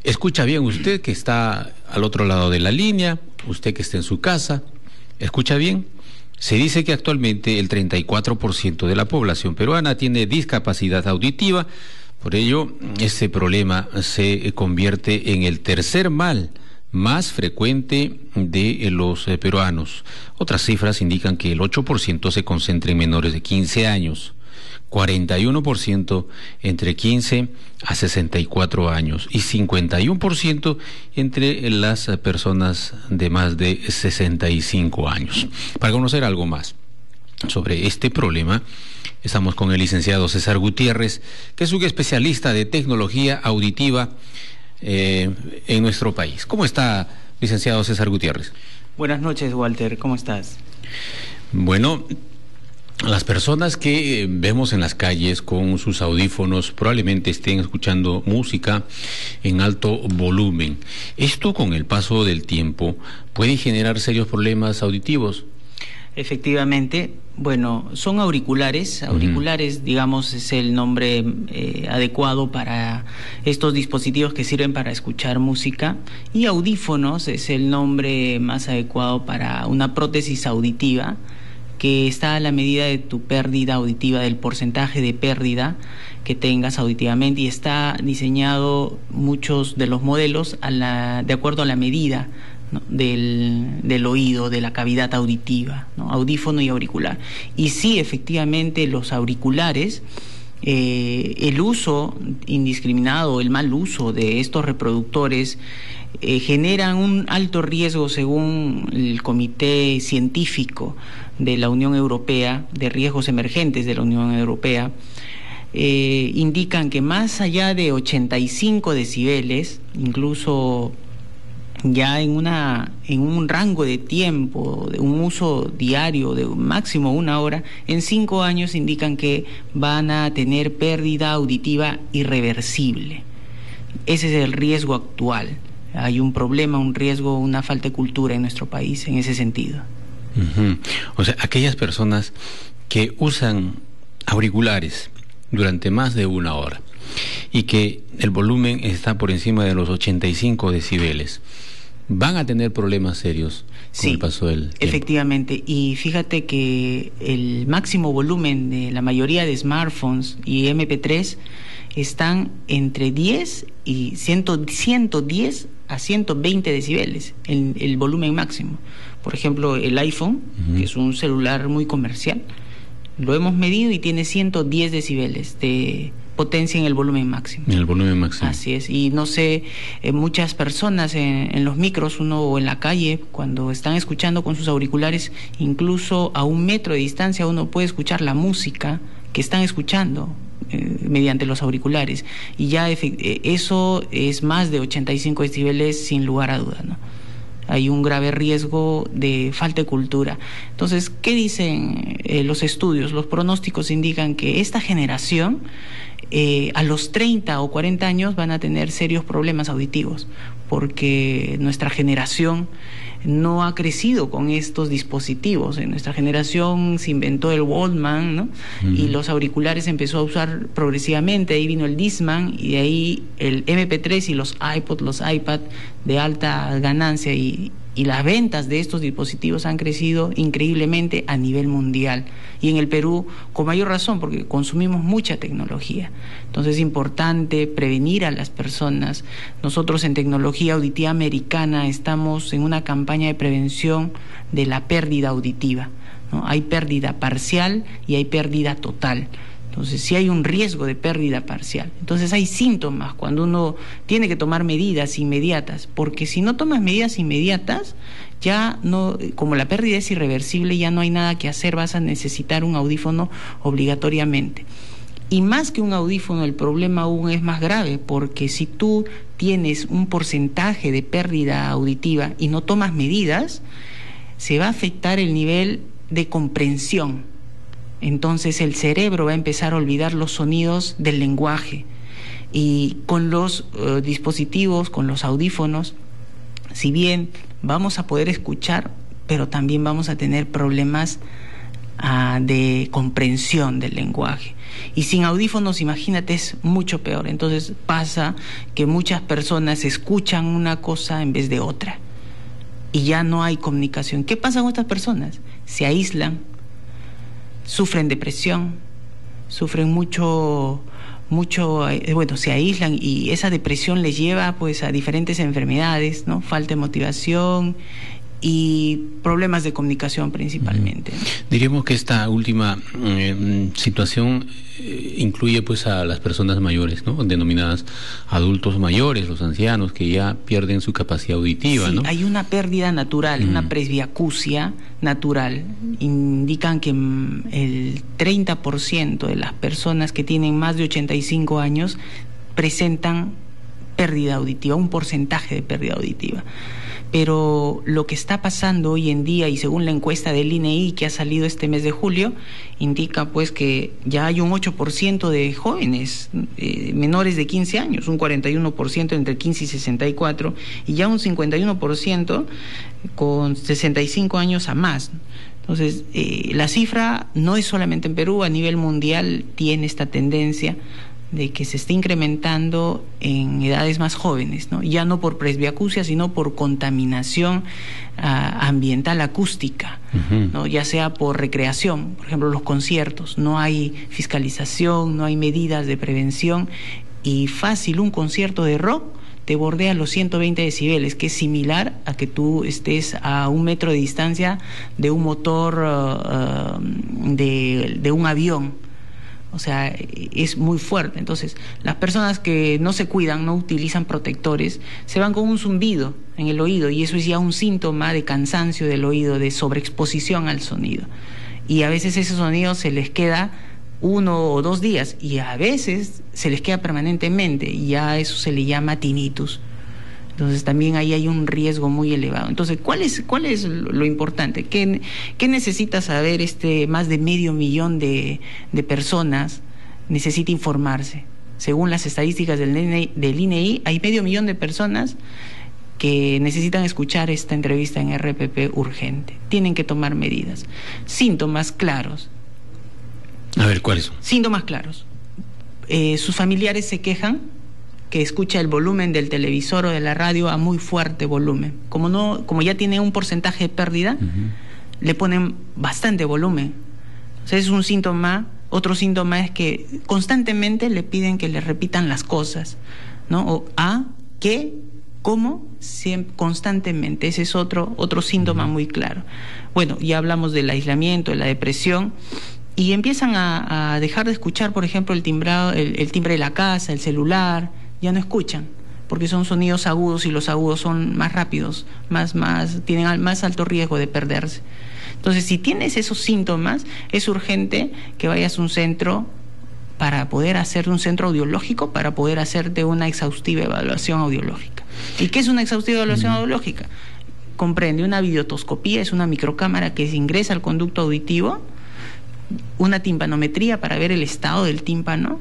Escucha bien usted que está al otro lado de la línea, usted que está en su casa, escucha bien. Se dice que actualmente el 34% de la población peruana tiene discapacidad auditiva, por ello este problema se convierte en el tercer mal más frecuente de los peruanos. Otras cifras indican que el 8% se concentra en menores de 15 años. 41% entre 15 a 64 años y 51% entre las personas de más de 65 años. Para conocer algo más sobre este problema, estamos con el licenciado César Gutiérrez, que es un especialista de tecnología auditiva en nuestro país. ¿Cómo está, licenciado César Gutiérrez? Buenas noches, Walter. ¿Cómo estás? Bueno, las personas que vemos en las calles con sus audífonos probablemente estén escuchando música en alto volumen. ¿Esto con el paso del tiempo puede generar serios problemas auditivos? Efectivamente, bueno, son auriculares. Auriculares, digamos, es el nombre adecuado para estos dispositivos que sirven para escuchar música, y audífonos es el nombre más adecuado para una prótesis auditiva que está a la medida de tu pérdida auditiva, del porcentaje de pérdida que tengas auditivamente, y está diseñado muchos de los modelos de acuerdo a la medida, ¿no?, del oído, de la cavidad auditiva, ¿no?, audífono y auricular. Y sí, efectivamente, los auriculares, el uso indiscriminado, el mal uso de estos reproductores generan un alto riesgo, según el Comité Científico de la Unión Europea, de riesgos emergentes de la Unión Europea, indican que más allá de 85 decibeles, incluso ya en un rango de tiempo, de un uso diario de máximo 1 hora, en 5 años indican que van a tener pérdida auditiva irreversible. Ese es el riesgo actual. Hay un problema, un riesgo, una falta de cultura en nuestro país en ese sentido. O sea, aquellas personas que usan auriculares durante más de 1 hora y que el volumen está por encima de los 85 decibeles, van a tener problemas serios con el paso del tiempo. Efectivamente, y fíjate que el máximo volumen de la mayoría de smartphones y MP3 están entre 10 y 110 a 120 decibeles, el volumen máximo. Por ejemplo, el iPhone, que es un celular muy comercial, lo hemos medido y tiene 110 decibeles de potencia en el volumen máximo. En el volumen máximo. Así es. Y no sé, muchas personas en los micros, o en la calle, cuando están escuchando con sus auriculares, incluso a 1 metro de distancia uno puede escuchar la música que están escuchando mediante los auriculares, y ya eso es más de 85 decibeles sin lugar a dudas, ¿no? Hay un grave riesgo de falta de cultura. Entonces, ¿qué dicen los estudios? Los pronósticos indican que esta generación a los 30 o 40 años van a tener serios problemas auditivos, porque nuestra generación no ha crecido con estos dispositivos. En nuestra generación se inventó el Walkman, ¿no? Y los auriculares se empezó a usar progresivamente. Ahí vino el Discman, y de ahí el MP3 y los iPod, los iPad de alta ganancia, y las ventas de estos dispositivos han crecido increíblemente a nivel mundial, y en el Perú con mayor razón, porque consumimos mucha tecnología. Entonces es importante prevenir a las personas. Nosotros en Tecnología Auditiva Americana estamos en una campaña de prevención de la pérdida auditiva, ¿no? Hay pérdida parcial y hay pérdida total. Entonces, sí hay un riesgo de pérdida parcial. Entonces, hay síntomas cuando uno tiene que tomar medidas inmediatas, porque si no tomas medidas inmediatas, ya no, como la pérdida es irreversible, ya no hay nada que hacer, vas a necesitar un audífono obligatoriamente. Y más que un audífono, el problema aún es más grave, porque si tú tienes un porcentaje de pérdida auditiva y no tomas medidas, se va a afectar el nivel de comprensión. Entonces el cerebro va a empezar a olvidar los sonidos del lenguaje, y con los dispositivos, con los audífonos, si bien vamos a poder escuchar, pero también vamos a tener problemas de comprensión del lenguaje. Y sin audífonos, imagínate, es mucho peor. Entonces pasa que muchas personas escuchan una cosa en vez de otra y ya no hay comunicación. ¿Qué pasa con estas personas? Se aíslan, sufren depresión, sufren mucho, se aíslan, y esa depresión les lleva pues a diferentes enfermedades, ¿no? Falta de motivación y problemas de comunicación principalmente. Diríamos que esta última situación incluye pues a las personas mayores, ¿no? Denominadas adultos mayores, los ancianos que ya pierden su capacidad auditiva, sí, ¿no? Hay una pérdida natural, una presbiacusia natural. Indican que el 30% de las personas que tienen más de 85 años presentan pérdida auditiva, un porcentaje de pérdida auditiva. Pero lo que está pasando hoy en día, y según la encuesta del INEI que ha salido este mes de julio, indica pues que ya hay un 8% de jóvenes menores de 15 años, un 41% entre 15 y 64, y ya un 51% con 65 años a más. Entonces, la cifra no es solamente en Perú, a nivel mundial tiene esta tendencia de que se está incrementando en edades más jóvenes, ¿no? Ya no por presbiacusia, sino por contaminación ambiental acústica, ¿no? Ya sea por recreación, por ejemplo, los conciertos, no hay fiscalización, no hay medidas de prevención, y fácil un concierto de rock te bordea los 120 decibeles, que es similar a que tú estés a 1 metro de distancia de un motor de un avión. O sea, es muy fuerte. Entonces, las personas que no se cuidan, no utilizan protectores, se van con un zumbido en el oído, y eso es ya un síntoma de cansancio del oído, de sobreexposición al sonido. Y a veces ese sonido se les queda 1 o 2 días, y a veces se les queda permanentemente, y ya eso se le llama tinnitus. Entonces también ahí hay un riesgo muy elevado. Entonces, ¿cuál es lo importante? ¿Qué necesita saber más de 500.000 de personas? Necesita informarse. Según las estadísticas del INEI, hay 500.000 de personas que necesitan escuchar esta entrevista en RPP urgente. Tienen que tomar medidas. Síntomas claros. A ver, ¿cuáles son? Síntomas claros. Sus familiares se quejan que escucha el volumen del televisor o de la radio a muy fuerte volumen. Como ya tiene un porcentaje de pérdida, le ponen bastante volumen. O sea, es un síntoma. Otro síntoma es que constantemente le piden que le repitan las cosas, ¿no? O qué, cómo, siempre, constantemente. Ese es otro síntoma muy claro. Bueno, ya hablamos del aislamiento, de la depresión, y empiezan a dejar de escuchar, por ejemplo, el timbre de la casa, el celular. Ya no escuchan, porque son sonidos agudos, y los agudos son más rápidos, tienen más alto riesgo de perderse. Entonces, si tienes esos síntomas, es urgente que vayas a un centro para poder hacer un centro audiológico, para poder hacerte una exhaustiva evaluación audiológica. ¿Y qué es una exhaustiva evaluación audiológica? Comprende una videotoscopía, es una microcámara que se ingresa al conducto auditivo, una timpanometría para ver el estado del tímpano,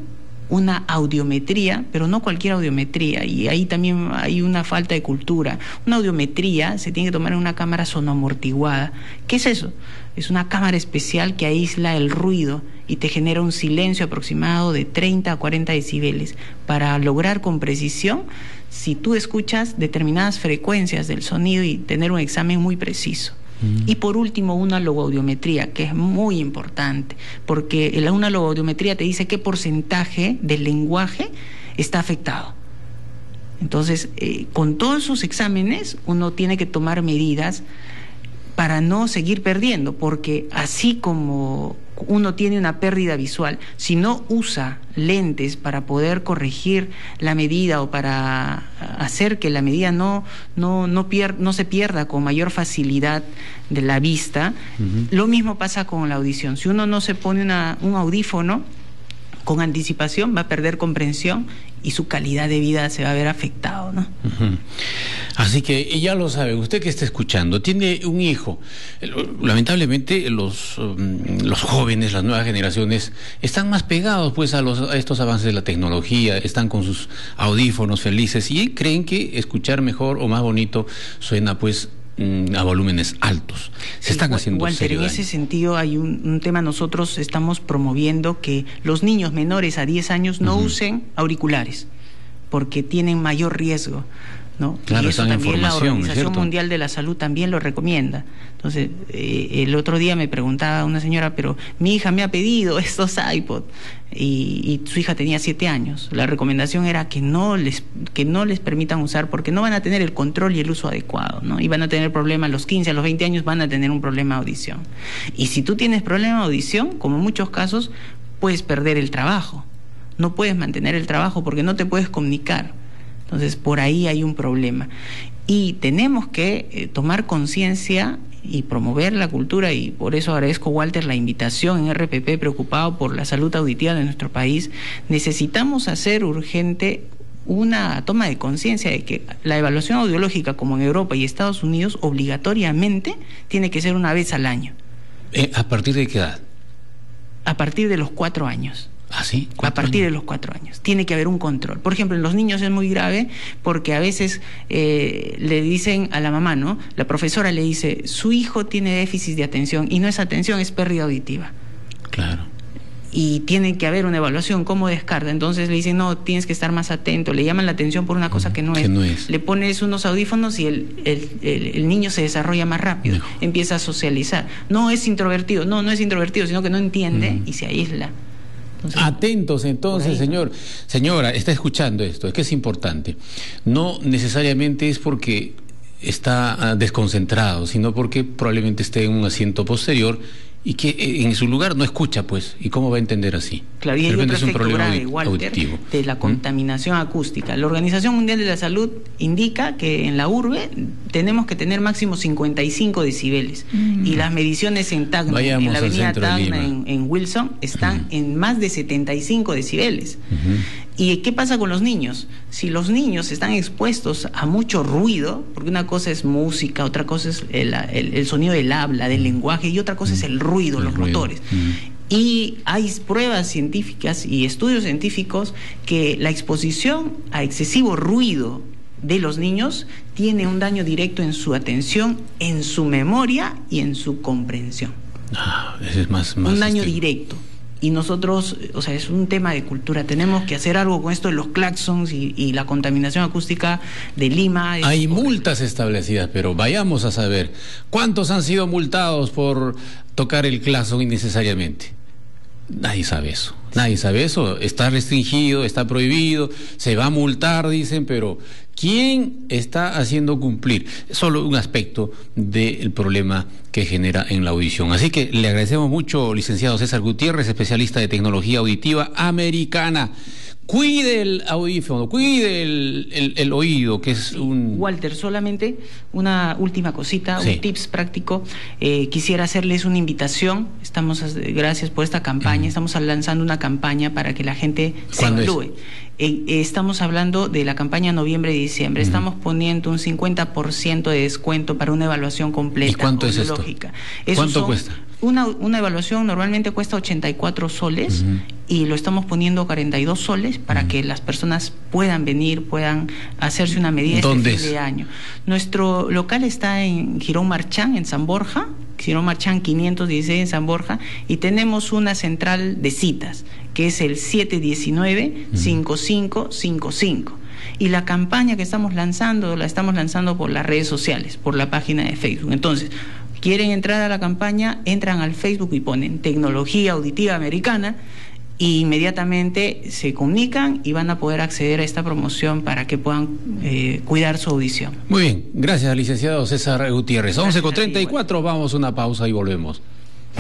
una audiometría, pero no cualquier audiometría, y ahí también hay una falta de cultura. Una audiometría se tiene que tomar en una cámara sonoamortiguada. ¿Qué es eso? Es una cámara especial que aísla el ruido y te genera un silencio aproximado de 30 a 40 decibeles para lograr con precisión si tú escuchas determinadas frecuencias del sonido y tener un examen muy preciso. Y por último, una logoaudiometría, que es muy importante, porque una logoaudiometría te dice qué porcentaje del lenguaje está afectado. Entonces, con todos esos exámenes, uno tiene que tomar medidas para no seguir perdiendo, porque así como uno tiene una pérdida visual, si no usa lentes para poder corregir la medida o para hacer que la medida no se pierda con mayor facilidad de la vista, lo mismo pasa con la audición. Si uno no se pone un audífono con anticipación, va a perder comprensión y su calidad de vida se va a ver afectado, ¿no? Así que ya lo sabe, usted que está escuchando, tiene un hijo. Lamentablemente los jóvenes, las nuevas generaciones, están más pegados pues a estos avances de la tecnología, están con sus audífonos felices y creen que escuchar mejor o más bonito suena pues a volúmenes altos. Se están haciendo Walter, serio en daño. ese sentido hay un tema. Nosotros estamos promoviendo que los niños menores a 10 años no usen auriculares porque tienen mayor riesgo, ¿no? Claro, y eso están en también la formación, Organización ¿cierto? Mundial de la Salud también lo recomienda. Entonces, el otro día me preguntaba una señora, pero mi hija me ha pedido estos iPod y su hija tenía 7 años. La recomendación era que no les permitan usar porque no van a tener el control y el uso adecuado, ¿no? Y van a tener problemas a los 15, a los 20 años van a tener un problema de audición. Y si tú tienes problema de audición, como en muchos casos, puedes perder el trabajo. No puedes mantener el trabajo porque no te puedes comunicar. Entonces, por ahí hay un problema. Y tenemos que tomar conciencia y promover la cultura, y por eso agradezco, Walter, la invitación en RPP, preocupado por la salud auditiva de nuestro país. Necesitamos hacer urgente una toma de conciencia de que la evaluación audiológica, como en Europa y Estados Unidos, obligatoriamente tiene que ser una vez al año. ¿A partir de qué edad? A partir de los 4 años. ¿Ah, sí? A partir de los 4 años. Tiene que haber un control. Por ejemplo, en los niños es muy grave porque a veces le dicen a la mamá, ¿no? La profesora le dice, su hijo tiene déficit de atención, y no es atención, es pérdida auditiva. Claro. Y tiene que haber una evaluación, ¿cómo descarta? Entonces le dicen, no, tienes que estar más atento, le llaman la atención por una cosa que no es. Le pones unos audífonos y el niño se desarrolla más rápido, empieza a socializar. No es introvertido, no es introvertido, sino que no entiende y se aísla. Entonces, atentos entonces, señora, está escuchando esto, es que es importante. No necesariamente es porque está desconcentrado, sino porque probablemente esté en un asiento posterior y que en su lugar no escucha, pues. ¿Y cómo va a entender así? Claro, y hay otro efecto grave, Walter, auditivo, de la contaminación acústica. La Organización Mundial de la Salud indica que en la urbe tenemos que tener máximo 55 decibeles. Y las mediciones en Tacna, en la avenida Tacna, en Wilson, están en más de 75 decibeles. ¿Y qué pasa con los niños? Si los niños están expuestos a mucho ruido, porque una cosa es música, otra cosa es el sonido del habla, del lenguaje, y otra cosa es el ruido, los motores. Y hay pruebas científicas y estudios científicos que la exposición a excesivo ruido de los niños tiene un daño directo en su atención, en su memoria y en su comprensión. Ese es más un daño directo. Y nosotros, o sea, es un tema de cultura. Tenemos que hacer algo con esto de los claxons y la contaminación acústica de Lima. Hay multas establecidas, pero vayamos a saber cuántos han sido multados por tocar el claxon innecesariamente. Nadie sabe eso. Nadie sabe eso. Está restringido, está prohibido, se va a multar, dicen, pero ¿quién está haciendo cumplir? Solo un aspecto del problema que genera en la audición. Así que le agradecemos mucho, licenciado César Gutiérrez, especialista de tecnología auditiva americana. Cuide el audífono, cuide el oído, que es un... Walter, solamente una última cosita, un tips práctico. Quisiera hacerles una invitación. Gracias por esta campaña, estamos lanzando una campaña para que la gente se evalúe. Estamos hablando de la campaña noviembre-diciembre. Estamos poniendo un 50% de descuento para una evaluación completa. ¿Y cuánto es esto? ¿Cuánto cuesta? Una evaluación normalmente cuesta 84 soles y lo estamos poniendo a 42 soles para que las personas puedan venir, puedan hacerse una medida este fin de año. Nuestro local está en Girón Marchán, en San Borja, Girón Marchán 516 en San Borja, y tenemos una central de citas, que es el 719-5555. Y la campaña que estamos lanzando, la estamos lanzando por las redes sociales, por la página de Facebook. Entonces, quieren entrar a la campaña, entran al Facebook y ponen Tecnología Auditiva Americana, y inmediatamente se comunican y van a poder acceder a esta promoción para que puedan cuidar su audición. Muy bien, gracias, licenciado César Gutiérrez. 11:34, vamos a una pausa y volvemos.